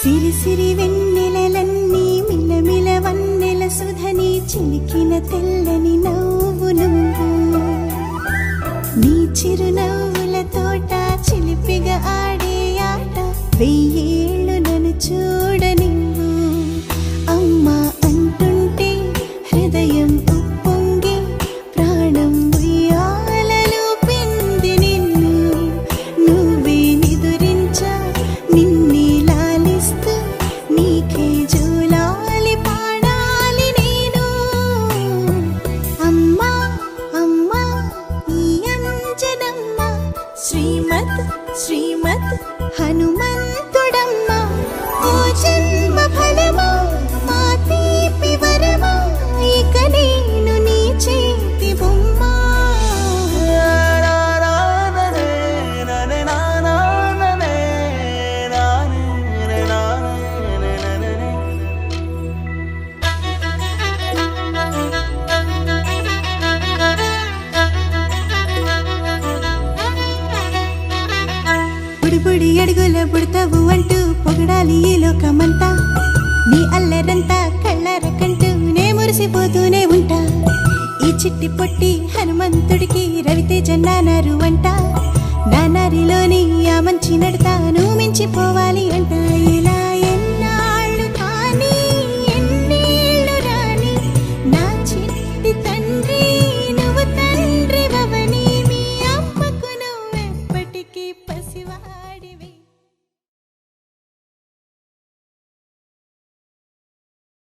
సిరి సిరి వెన్నెలలన్నీ మిలమిల వన్నెల సుధని చిలికిన తెల్లని నవ్వు నువ్వు నీ చిరునవ్వుల తోట చిలిపిగా ఆడే ఆట వెయ్యేళ్ళు నన్ను చూడనివ్వు అమ్మా అంటుంటే హృదయం ఉప్పొంగి ప్రాణం ఉయ్యాలలో పింది నిన్ను నువ్వే నిదురించా నిన్నే లాలిస్తూ నీకే జూలాలి పాడాలి నేను అమ్మా అమ్మా ఈ అంజనమ్మ శ్రీమత్ శ్రీమత్ హనుమంతుడమ్మ ఓ జన్మ ఫలమా మా తీపి వరమా ఇక నేను నీ చేతి బొమ్మ బుడిబుడి అడుగుల బుడతావు అంటూ పొగడాలి ఈ లోకమంతా నీ అల్లరంతా కళ్ళరకంటూ నే మురిసిపోతూనే ఉంటా ఈ చిట్టి పొట్టి హనుమంతుడికి రవితేజ నానారు అంట నానారిలోని ఆ మంచి నడతా నువ్వు మించిపోవాలి